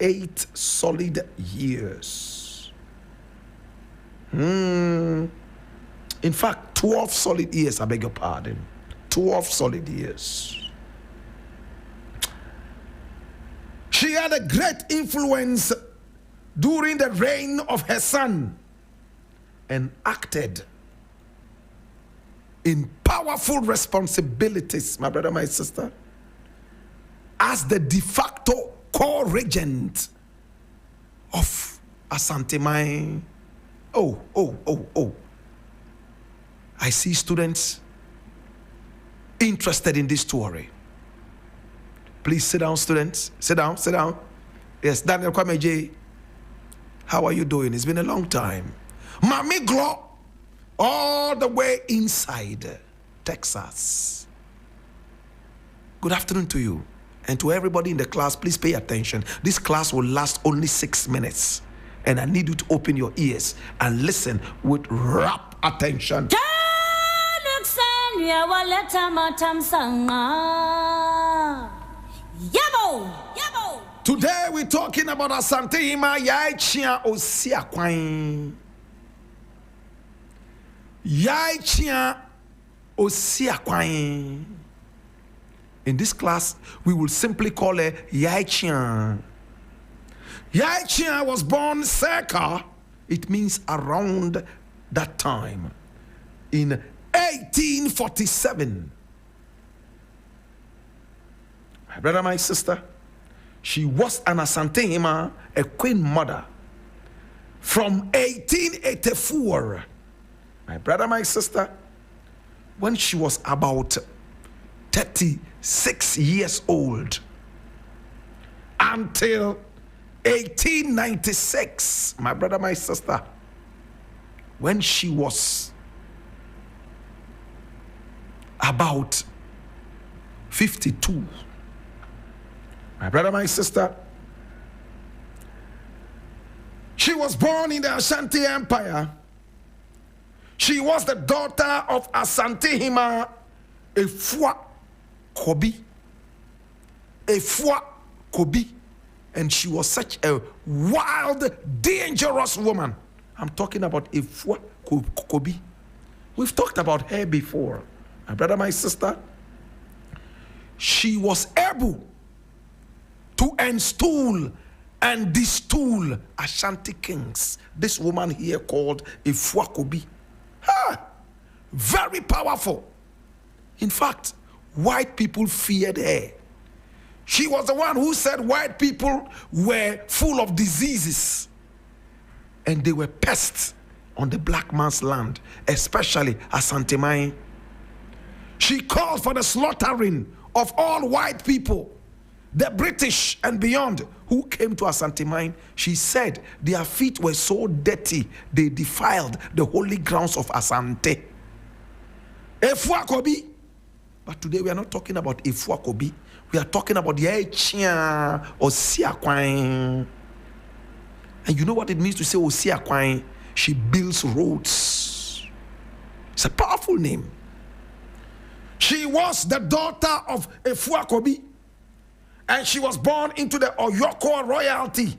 8 solid years. In fact, 12 solid years, I beg your pardon. 12 solid years. She had a great influence during the reign of her son and acted in powerful responsibilities, my brother, my sister, as the de facto co-regent of Asantehemaa. Oh. I see students interested in this story. Please sit down, students. Sit down. Yes, Daniel Kwameje. How are you doing? It's been a long time. Mami Glo, all the way inside Texas. Good afternoon to you. And to everybody in the class, please pay attention. This class will last only 6 minutes. And I need you to open your ears and listen with rapt attention. Today we're talking about Asantehemaa Yaa Akyea Oyiakwan. Yaa Akyea Oyiakwan. In this class, we will simply call her Yaa Akyea. Yaa Akyea was born circa, it means around that time, in 1847. My brother, my sister, she was an Asantehemaa, a queen mother, from 1884. My brother, my sister, when she was about 36 years old, until 1896, my brother, my sister, when she was about 52. My brother, my sister, she was born in the Ashanti Empire. She was the daughter of Asantehemaa Yaa Akyea Oyiakwan. And she was such a wild, dangerous woman. I'm talking about Yaa Akyea Oyiakwan. We've talked about her before. My brother, my sister, she was able to install and destool Ashanti kings. This woman here called Yaa Akyea Oyiakwan. Very powerful. In fact, white people feared her. She was the one who said white people were full of diseases and they were pests on the black man's land, especially Asantehemaa. She called for the slaughtering of all white people, the British and beyond, who came to Asantehemaa. She said their feet were so dirty, they defiled the holy grounds of Asante. Yaa Akyea Oyiakwan. But today we are not talking about Yaa Akyea Oyiakwan. We are talking about Yaa Akyea Oyiakwan. And you know what it means to say Oyiakwan? She builds roads. It's a powerful name. She was the daughter of Yaa Akyea Oyiakwan. And she was born into the Oyoko royalty.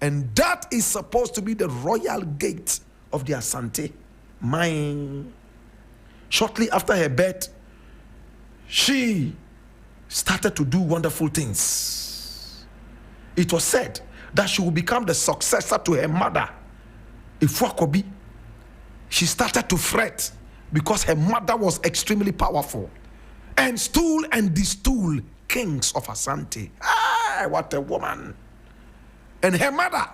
And that is supposed to be the royal gate of the Asantehemaa. Shortly after her birth, she started to do wonderful things. It was said that she would become the successor to her mother, Yaa Akyea Oyiakwan. She started to fret because her mother was extremely powerful and stool and destool kings of Asante. What a woman. And her mother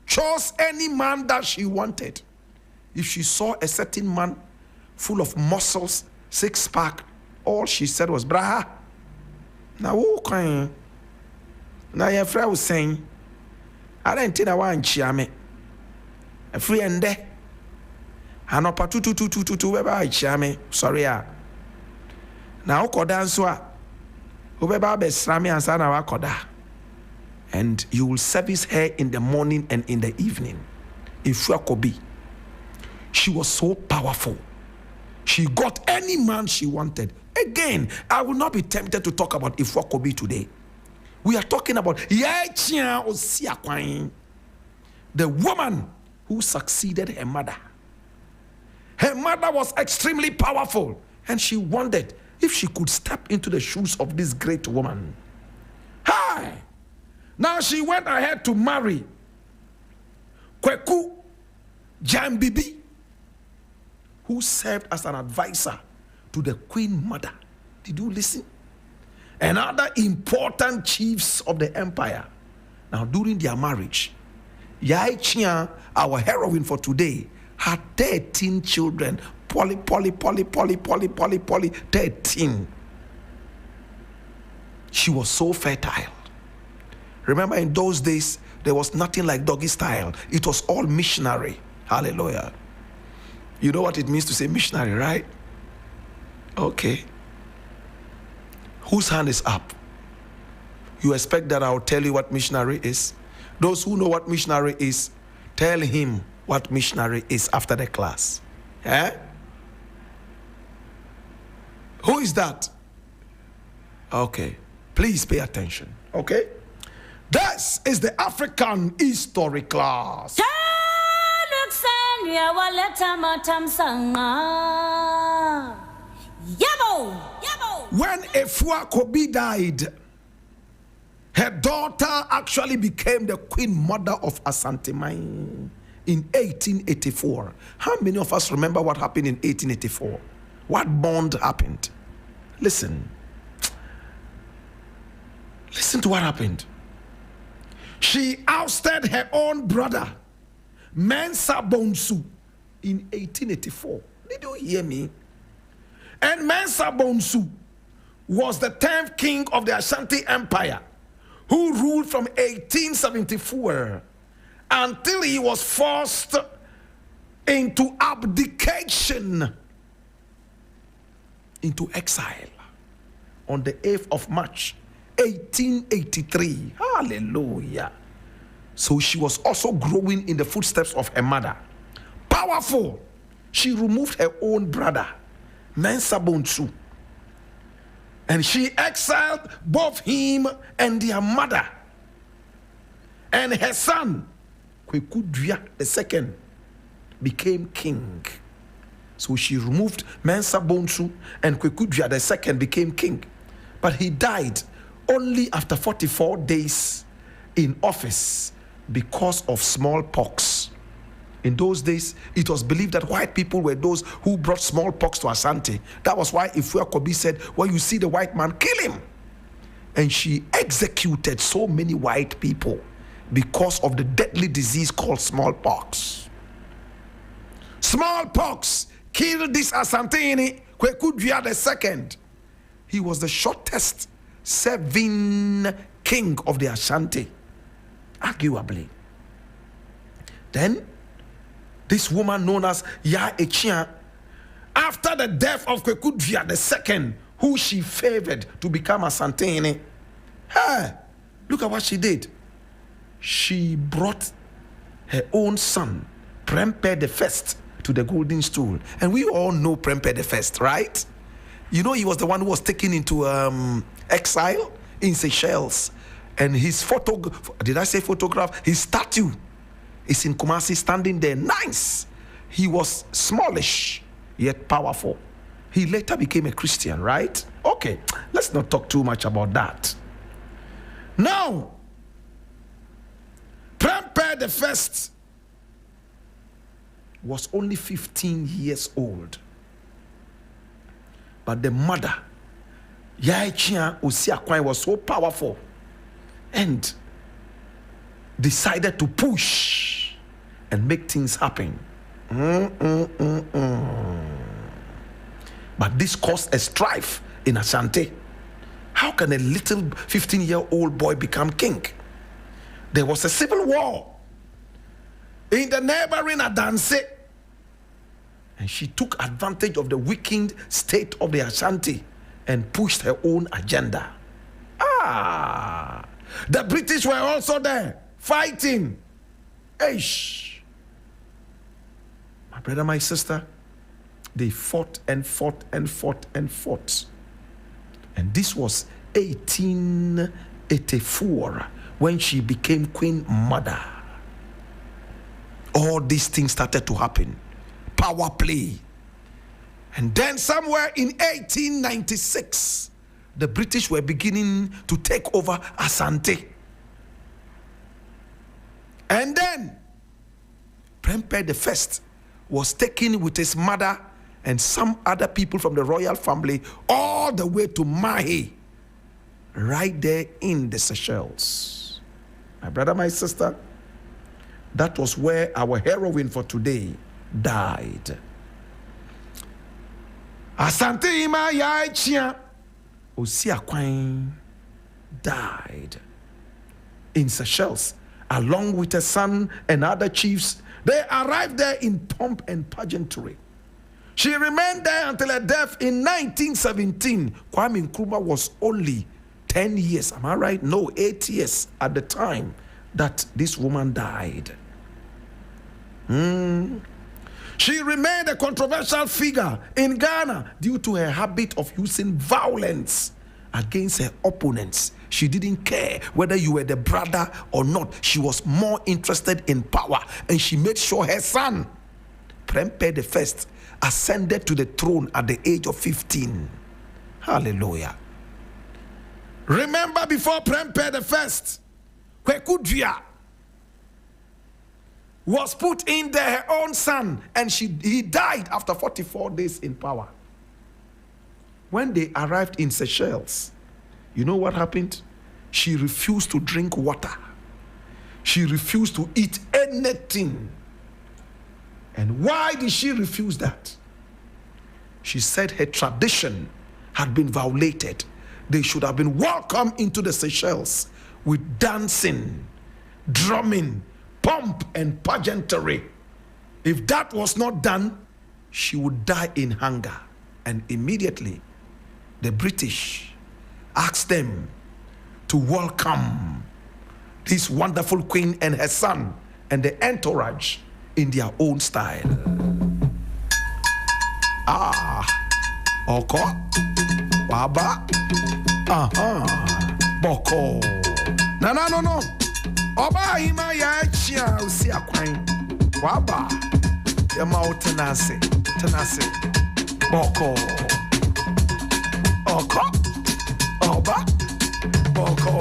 chose any man that she wanted. If she saw a certain man full of muscles, six-pack, all she said was, "Braha, now who can? Now your friend was saying, I don't think I want chiame. A free and there. I know patu weba chiame. Sorry, now koda answa. Ubeba besrami ansana wa koda. And you will service her in the morning and in the evening. Yaa Akyea Oyiakwan. She was so powerful. She got any man she wanted. Again, I will not be tempted to talk about Yaa Akyea Oyiakwan today. We are talking about Yaa Akyea Oyiakwan, the woman who succeeded her mother. Her mother was extremely powerful, and she wondered if she could step into the shoes of this great woman. Hi! Now she went ahead to marry Kweku Jambibi, who served as an advisor to the Queen Mother. Did you listen? And other important chiefs of the empire. Now, during their marriage, Yaa Akyea, our heroine for today, had 13 children. 13. She was so fertile. Remember, in those days, there was nothing like doggy style. It was all missionary. Hallelujah. You know what it means to say missionary, right? Okay. Whose hand is up? You expect that I'll tell you what missionary is? Those who know what missionary is, tell him what missionary is after the class. Eh? Who is that? Okay. Please pay attention. Okay? This is the African history class. When Efua Kobi died, her daughter actually became the Queen Mother of Asantehemaa in 1884. How many of us remember what happened in 1884? What bond happened? Listen. Listen to what happened. She ousted her own brother, Mensa Bonsu, in 1884. Did you hear me? And Mensa Bonsu was the 10th king of the Ashanti Empire, who ruled from 1874 until he was forced into abdication, into exile on the 8th of March 1883. Hallelujah. So she was also growing in the footsteps of her mother. Powerful. She removed her own brother, Mensa Bonsu, and she exiled both him and their mother. And her son, Kweku II, became king. So she removed Mensa Bonsu, and Kweku II became king. But he died only after 44 days in office because of smallpox. In those days, it was believed that white people were those who brought smallpox to Asante. That was why Efua Kobi said, when you see the white man, kill him. And she executed so many white people because of the deadly disease called smallpox. Smallpox killed this Asantehemaa Kweku II. He was the shortest serving king of the Ashanti, arguably. Then, this woman known as Yaa Akyea, after the death of Kweku II, who she favored to become Asantehemaa, hey, look at what she did. She brought her own son, Prempeh I, to the golden stool. And we all know Prempeh I, right? You know, he was the one who was taken into exile in Seychelles. And his photograph? His statue is in Kumasi, standing there. Nice. He was smallish, yet powerful. He later became a Christian, right? Okay, let's not talk too much about that. Now, Prempeh I was only 15 years old. But the mother, Yaa Akyea Oyiakwan, was so powerful and decided to push and make things happen. But this caused a strife in Ashanti. How can a little 15-year-old boy become king? There was a civil war in the neighboring Adanse, and she took advantage of the weakened state of the Ashanti and pushed her own agenda. The British were also there fighting. Eish. My brother, my sister, they fought and fought and fought and fought. And this was 18 84, when she became Queen Mother, all these things started to happen. Power play. And then somewhere in 1896, the British were beginning to take over Asante. And then Prempeh I was taken with his mother and some other people from the royal family all the way to Mahe, right there in the Seychelles. My brother, my sister, that was where our heroine for today died. Asantehemaa Yaa Akyea Oyiakwan died in Seychelles along with her son and other chiefs. They arrived there in pomp and pageantry. She remained there until her death in 1917. Kwame Nkrumah was only 10 years, am I right? No, 8 years at the time that this woman died. She remained a controversial figure in Ghana due to her habit of using violence against her opponents. She didn't care whether you were the brother or not. She was more interested in power, and she made sure her son, Prempeh I, ascended to the throne at the age of 15. Hallelujah. Remember, before Prempeh I, Kwekudria was put in there, her own son, and he died after 44 days in power. When they arrived in Seychelles, you know what happened? She refused to drink water. She refused to eat anything. And why did she refuse that? She said her tradition had been violated. They should have been welcomed into the Seychelles with dancing, drumming, pomp and pageantry. If that was not done, she would die in hunger. And immediately, the British asked them to welcome this wonderful queen and her son and the entourage in their own style. Oko, Baba, Boko. No. Asantehemaa Yaa Akyea Oyiakwan. Waba. Yama tenase. Boko. Oko. Oba. Boko.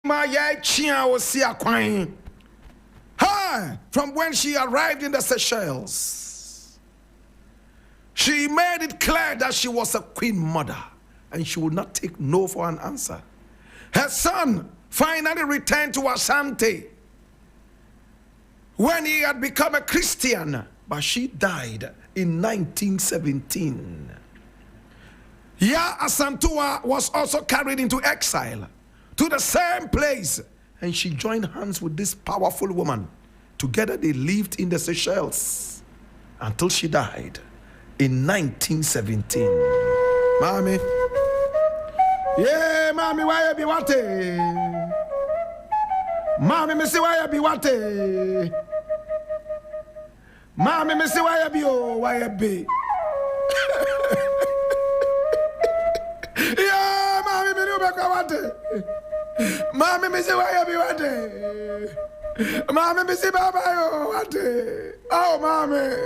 Yaa Akyea Oyiakwan. From when she arrived in the Seychelles, she made it clear that she was a queen mother and she would not take no for an answer. Her son finally returned to Asante when he had become a Christian, but she died in 1917. Yaa Asantehemaa was also carried into exile to the same place, and she joined hands with this powerful woman. Together they lived in the Seychelles until she died in 1917. Mommy. Yeah, mommy, why you be what? Mommy, me see why you be what? Mommy, me see why you be why you be? Yeah, mommy, me do what? Mommy, me say why you be what? Mommy, me say baba yo what? Oh, mommy.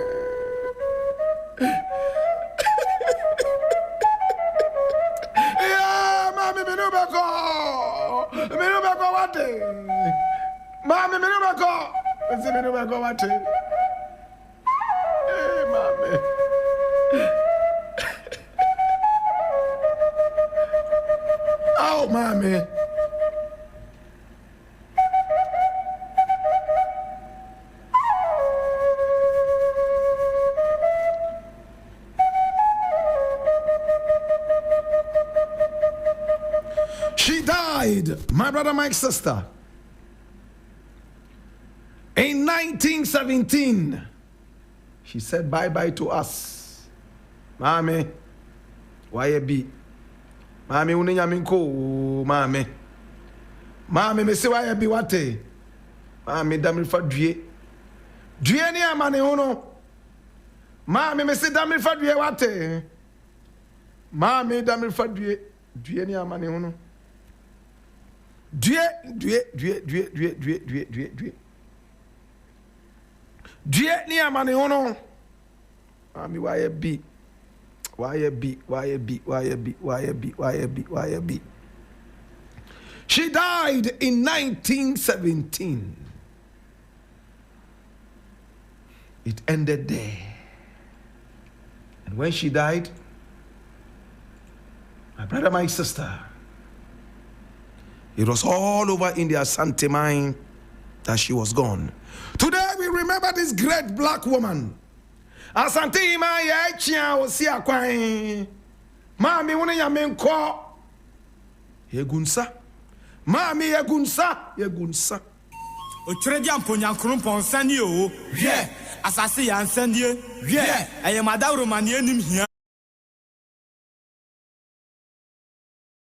Yeah, mommy, me no bako. Me no bako what? Mommy, me no bako. Me say me no bako what? Hey, mommy. Oh, mommy. She died, my brother, my sister, in 1917. She said bye-bye to us. Mommy, why you be? Mommy, uni nyaminko, mommy. Mommy, me say why you be what? Mommy, damn for due. Due ni amane uno. Mommy, me say damn for due what? Mommy, damn for due. Due ni amane uno. Due ni amane uno. Mommy, why you be? Why you be? She died in 1917. It ended there. And when she died, my brother, my sister, it was all over in the Asantehemaa that she was gone. Today we remember this great black woman. Asantehemaa Yaa Akyea Oyiakwan. Mami wone yamenko. Yegunsa. Mami yegunsa. Otweredi amponyankron ponsani o. Hwe. Asase ya nsandie. Hwe. Eye madawro mane anim hia.